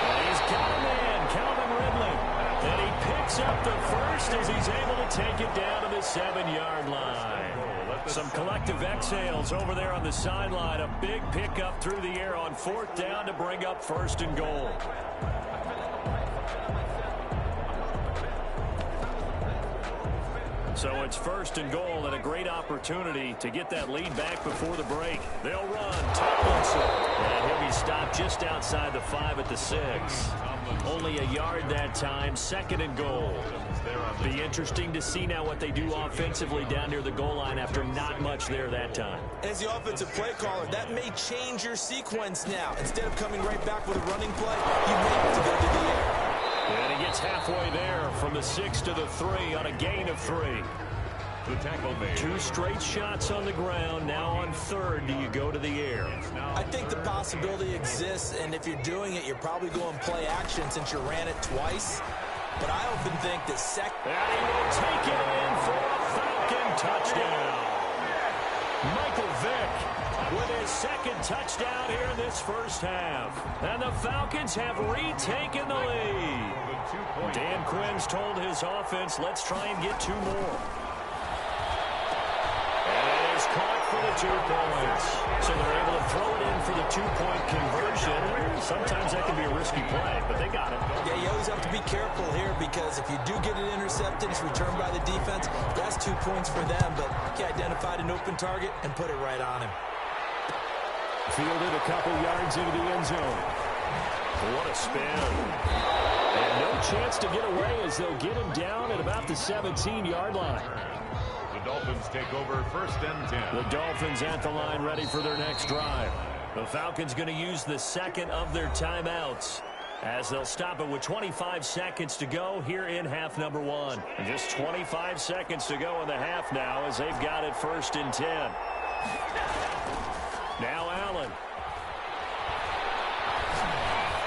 And he's got a man, Calvin Ridley. And he picks up the first as he's able to take it down to the 7-yard line. Some collective exhales over there on the sideline. A big pickup through the air on 4th down to bring up 1st and goal. So it's 1st and goal and a great opportunity to get that lead back before the break. They'll run. Tomlinson. And he'll be stopped just outside the 5 at the 6. Only a yard that time. 2nd and goal. Be interesting to see now what they do offensively down near the goal line after not much there that time. As the offensive play caller, that may change your sequence now. Instead of coming right back with a running play, you may have to go to the air. And he gets halfway there from the 6 to the 3 on a gain of 3. The tackle made. 2 straight shots on the ground. Now on 3rd, do you go to the air? I think the possibility exists, and if you're doing it, you're probably going play action since you ran it twice. But I often think that And he will take it in for a Falcon touchdown. Michael Vick with his 2nd touchdown here in this first half. And the Falcons have retaken the lead. Dan Quinn's told his offense, let's try and get 2 more. And it is caught for the 2 points. So they're able to throw it in for the 2-point conversion. Sometimes that can be a risky play, but they got it. Yeah, you always have to be careful here because if you do get it intercepted, it's returned by the defense. That's 2 points for them, but he identified an open target and put it right on him. Fielded a couple yards into the end zone. What a spin. And no chance to get away as they'll get him down at about the 17-yard line. The Dolphins take over 1st and 10. The Dolphins at the line ready for their next drive. The Falcons going to use the 2nd of their timeouts as they'll stop it with 25 seconds to go here in half number 1. And just 25 seconds to go in the half now as they've got it 1st and 10. Now Allen.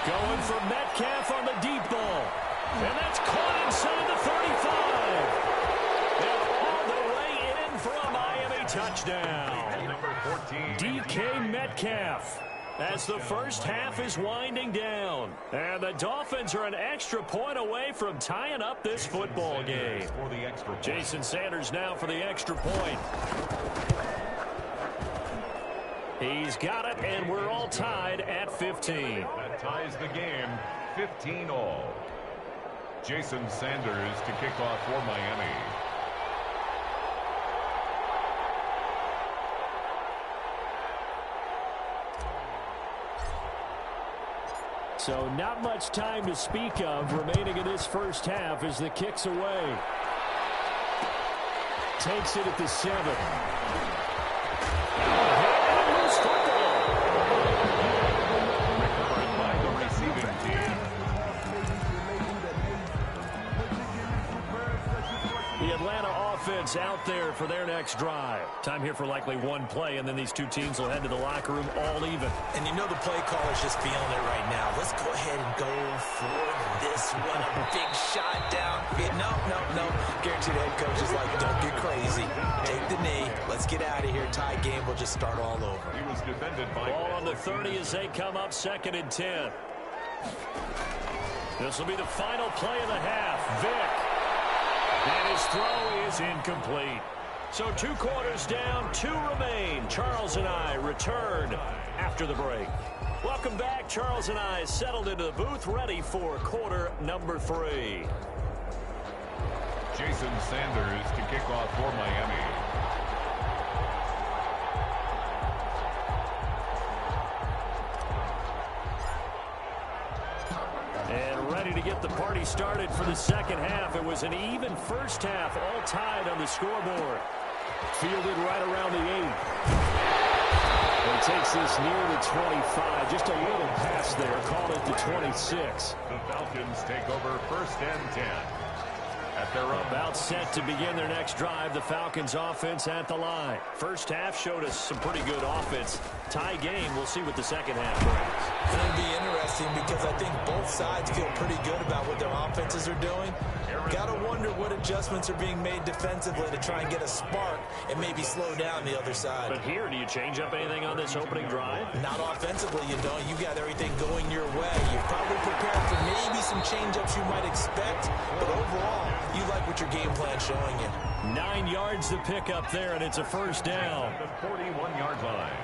Going for Metcalf on the deep ball. And that's caught inside the 35. And all the way in for a Miami touchdown. Number 14. DK Metcalf. As the first half is winding down. And the Dolphins are an extra point away from tying up this football game. For the extra point. Jason Sanders now for the extra point. He's got it, and we're all tied at 15. That ties the game, 15 all. Jason Sanders to kick off for Miami. So not much time to speak of remaining in this first half as the kick's away. Takes it at the 7. By the receiving team. The Atlanta offense out there for their next drive. Time here for likely one play, and then these two teams will head to the locker room all even. And you know the play caller's just feeling it right now. Let's go ahead and go for this one. A big shot down. No. Guaranteed the head coach is like, don't get crazy. Take the knee. Let's get out of here. Tie game. We'll just start all over. He was defended by Ball on the 30 as they come up 2nd and 10. This will be the final play of the half. Vick. And his throw is incomplete. So 2 quarters down, 2 remain. Charles and I return after the break. Welcome back. Charles and I settled into the booth, ready for quarter number 3. Jason Sanders to kick off for Miami. And ready to get the party started for the second half. It was an even first half, all tied on the scoreboard. Fielded right around the 8. And takes this near the 25. Just a little pass there. Called it the 26. The Falcons take over 1st and 10. At their own. About set to begin their next drive. The Falcons offense at the line. First half showed us some pretty good offense. Tie game. We'll see what the second half brings. It's going to be interesting because I think both sides feel pretty good about what their offenses are doing. Got to wonder what adjustments are being made defensively to try and get a spark and maybe slow down the other side. But here, do you change up anything on this opening drive? Not offensively, you don't. You got everything going your way. You're probably prepared for maybe some change-ups you might expect, but overall, you like what your game plan's showing you. 9 yards to pick up there, and it's a first down. The 41-yard line.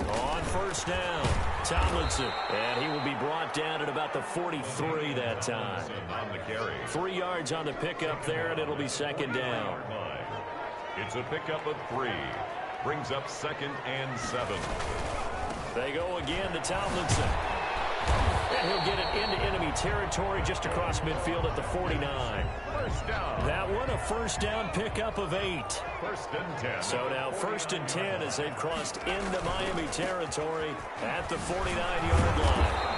On first down, Tomlinson. And he will be brought down at about the 43 that time. On the carry. 3 yards on the pickup there, and it'll be second down. It's a pickup of 3. Brings up 2nd and 7. They go again to Tomlinson. And he'll get it into enemy territory just across midfield at the 49. First down. That one, a first down pickup of 8. 1st and 10. So now 1st and 10 as they've crossed into Miami territory at the 49-yard line.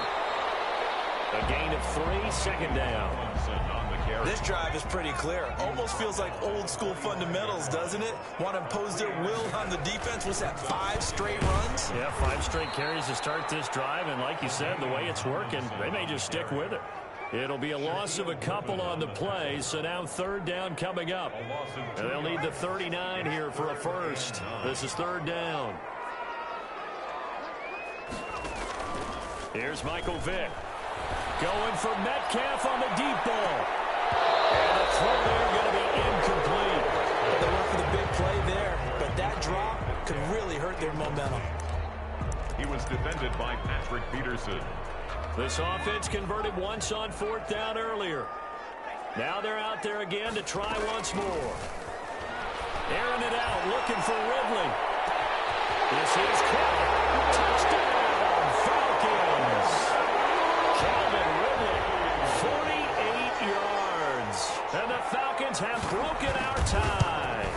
A gain of 3, second down. On the carry. This drive is pretty clear. Almost feels like old school fundamentals, doesn't it? Want to impose their will on the defense. Was that 5 straight runs? Yeah, 5 straight carries to start this drive, and like you said, the way it's working, they may just stick with it. It'll be a loss of a couple on the play, so now 3rd down coming up. And they'll need the 39 here for a first. This is 3rd down. Here's Michael Vick. Going for Metcalf on the deep ball. And the throw there going to be incomplete. They went for the big play there, but that drop could really hurt their momentum. He was defended by Patrick Peterson. This offense converted once on 4th down earlier. Now they're out there again to try once more. Airing it out, looking for Ridley. This is caught. Touchdown, Falcons. Calvin Ridley, 48 yards. And the Falcons have broken our tie.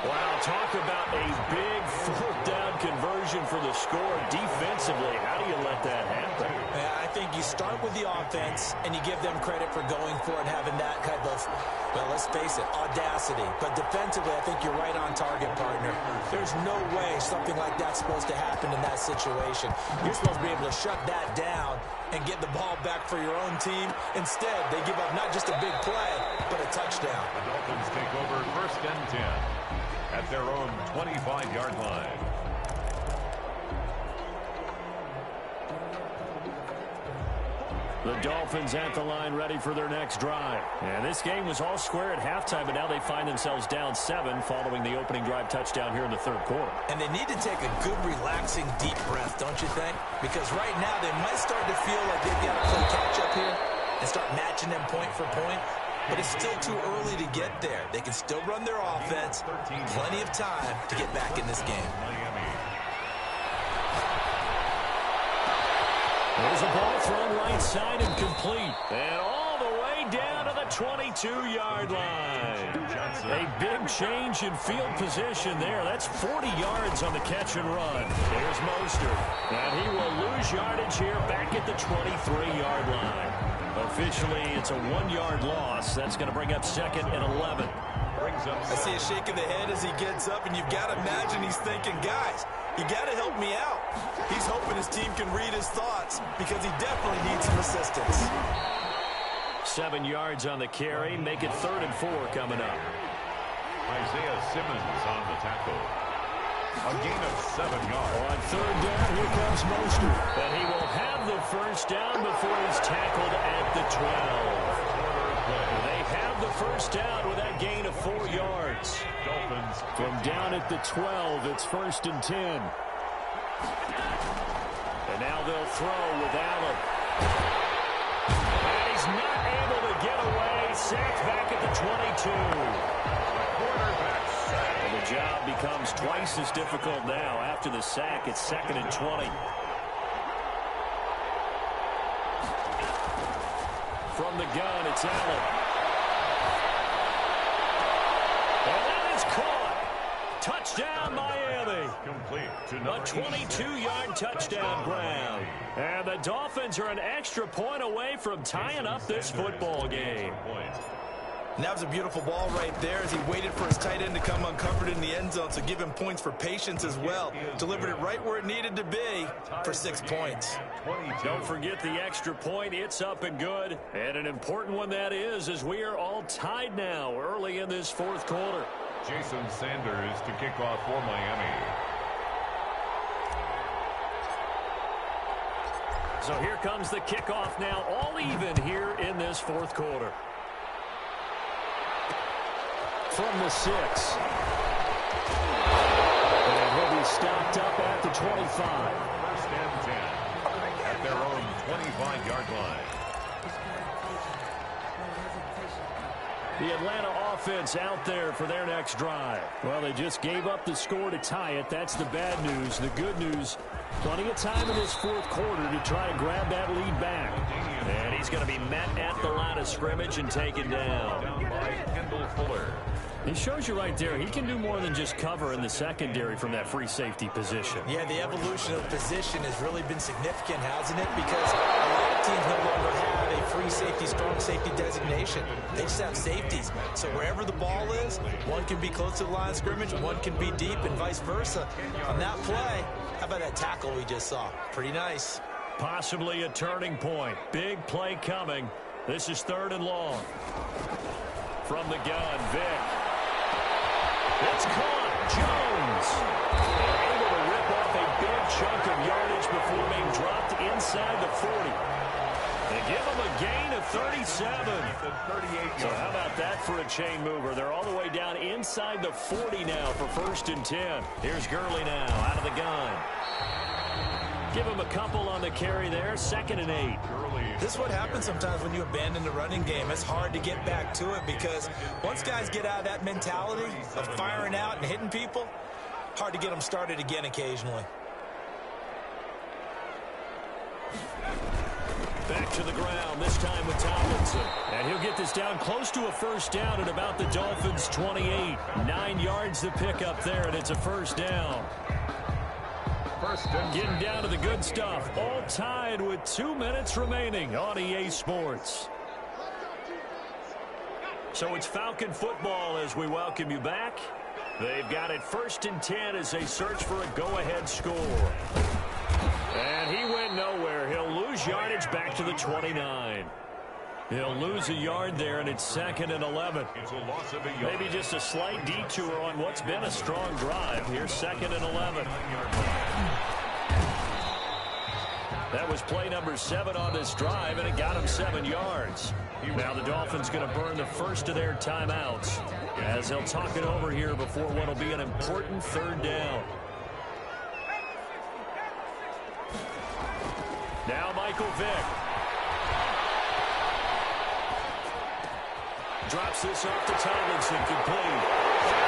Wow, talk about a big 4th down conversion for the score. Defensively, how do you let that happen? Yeah, I think you start with the offense and you give them credit for going for it and having that type of, well, let's face it, audacity. But defensively, I think you're right on target, partner. There's no way something like that's supposed to happen in that situation. You're supposed to be able to shut that down and get the ball back for your own team. Instead, they give up not just a big play, but a touchdown. The Dolphins take over 1st and 10 at their own 25-yard line. The Dolphins at the line ready for their next drive. And this game was all square at halftime, but now they find themselves down 7 following the opening drive touchdown here in the third quarter. And they need to take a good, relaxing, deep breath, don't you think? Because right now they might start to feel like they've got to play catch-up here and start matching them point for point. But it's still too early to get there. They can still run their offense. Plenty of time to get back in this game. There's a ball thrown right side and complete. And all the way down to the 22-yard line. A big change in field position there. That's 40 yards on the catch and run. There's Mostert. And he will lose yardage here back at the 23-yard line. Officially, it's a 1-yard loss. That's going to bring up 2nd and 11. I see a shake of the head as he gets up, and you've got to imagine he's thinking, guys, you got to help me out. He's hoping his team can read his thoughts because he definitely needs some assistance. 7 yards on the carry. Make it 3rd and 4 coming up. Isaiah Simmons on the tackle. A gain of 7 yards. On 3rd down, here comes Mostert. And he will have the first down before he's tackled at the 12. They have the first down with that gain of 4 yards. Dolphins from down at the 12, it's 1st and 10. And now they'll throw with Allen. And he's not able to get away. Sacked back at the 22. And the job becomes twice as difficult now. After the sack, it's 2nd and 20. From the gun, it's Allen. And that is caught. Touchdown, Miami. complete to A 22-yard touchdown grab. And the Dolphins are an extra point away from tying up this football game. And that was a beautiful ball right there as he waited for his tight end to come uncovered in the end zone, so give him points for patience as well. Delivered it right where it needed to be for 6 points. Don't forget the extra point. It's up and good. And an important one that is, as we are all tied now early in this 4th quarter. Jason Sanders to kick off for Miami. So here comes the kickoff now, all even here in this 4th quarter. From the 6. And he'll be stopped up at the 25. 1st and 10 at their own 25-yard line. The Atlanta offense out there for their next drive. Well, they just gave up the score to tie it. That's the bad news. The good news, plenty of time in this 4th quarter to try to grab that lead back. And he's going to be met at the line of scrimmage and taken down. Down by Kendall Fuller. He shows you right there, he can do more than just cover in the secondary from that free safety position. Yeah, the evolution of position has really been significant, hasn't it? Because a lot of teams no longer have a free safety, strong safety designation. They just have safeties. So wherever the ball is, one can be close to the line of scrimmage, one can be deep, and vice versa. On that play, how about that tackle we just saw? Pretty nice. Possibly a turning point. Big play coming. This is 3rd and long. From the gun, Vick. It's caught. Jones. Able to rip off a big chunk of yardage before being dropped inside the 40. They give him a gain of 37. So how about that for a chain mover? They're all the way down inside the 40 now for 1st and 10. Here's Gurley now out of the gun. Give him a couple on the carry there. 2nd and 8. This is what happens sometimes when you abandon the running game. It's hard to get back to it because once guys get out of that mentality of firing out and hitting people, hard to get them started again occasionally. Back to the ground, this time with Tomlinson. And he'll get this down close to a 1st down at about the Dolphins' 28. 9 yards to pick up there, and it's a 1st down. Getting down to the good stuff. All tied with 2 minutes remaining on EA Sports. So it's Falcon football as we welcome you back. They've got it 1st and 10 as they search for a go-ahead score. And he went nowhere. He'll lose yardage back to the 29. He'll lose a yard there, and it's 2nd and 11. It's a loss of a yard. Maybe just a slight detour on what's been a strong drive. Here's 2nd and 11. That was play number 7 on this drive, and it got him 7 yards. Now the Dolphins going to burn the first of their timeouts as they'll talk it over here before what will be an important 3rd down. Now Michael Vick. Drops this off to Tomlinson, complete.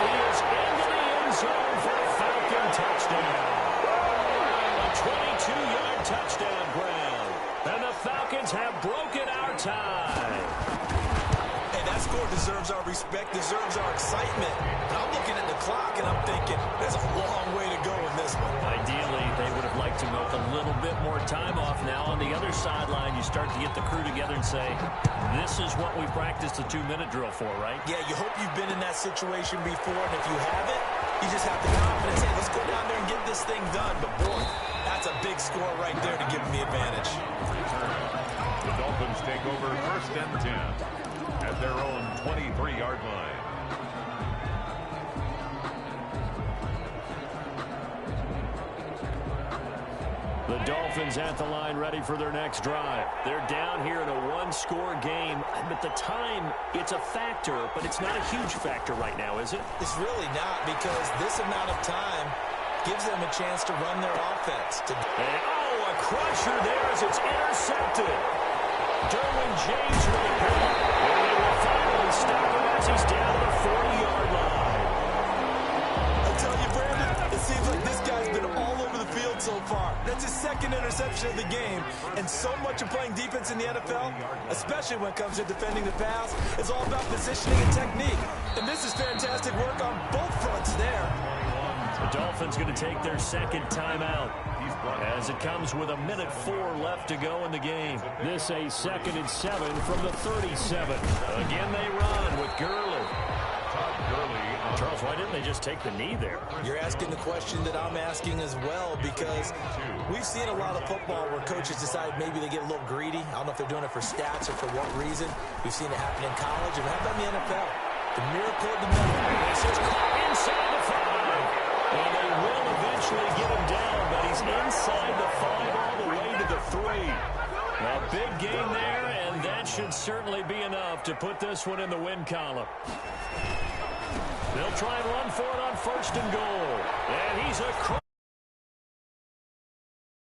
He is into the end zone for a Falcon touchdown. A 22-yard touchdown ground. And the Falcons have broken our tie. Hey, that score deserves our respect, deserves our excitement. And I'm looking at the clock, and I'm thinking, there's a long way to go in this one. Ideally, they would have liked to milk a little bit more time off. Now on the other sideline, you start to get the crew together and say, this is what we practiced the 2-minute drill for, right? Yeah, you hope you've been in that situation before, and if you haven't, you just have the confidence, hey, let's go down there and get this thing done. But boy, that's a big score right there to give them the advantage. The Dolphins take over 1st and 10 at their own 23-yard line. The Dolphins at the line ready for their next drive. They're down here in a 1-score game, but the time, it's a factor, but it's not a huge factor right now, is it? It's really not, because this amount of time gives them a chance to run their offense. And, a crusher there as it's intercepted. Derwin James with a pick. And they will finally stop him as he's down to the 40-yard line. I tell you, Brandon, it seems like this guy's been all over the field so far. That's his 2nd interception of the game. And so much of playing defense in the NFL, especially when it comes to defending the pass, is all about positioning and technique. And this is fantastic work on both fronts there. The Dolphins going to take their 2nd timeout as it comes with 1:04 left to go in the game. This a 2nd and 7 from the 37. Again, they run with Gurley. Charles, why didn't they just take the knee there? You're asking the question that I'm asking as well, because we've seen a lot of football where coaches decide maybe they get a little greedy. I don't know if they're doing it for stats or for what reason. We've seen it happen in college, and how about in the NFL? The miracle of the middle. This is caught inside the 5. And they will eventually get him down, but he's inside the 5 all the way to the 3. A big gain there, and that should certainly be enough to put this one in the win column. They'll try and run for it on 1st and goal. And he's across.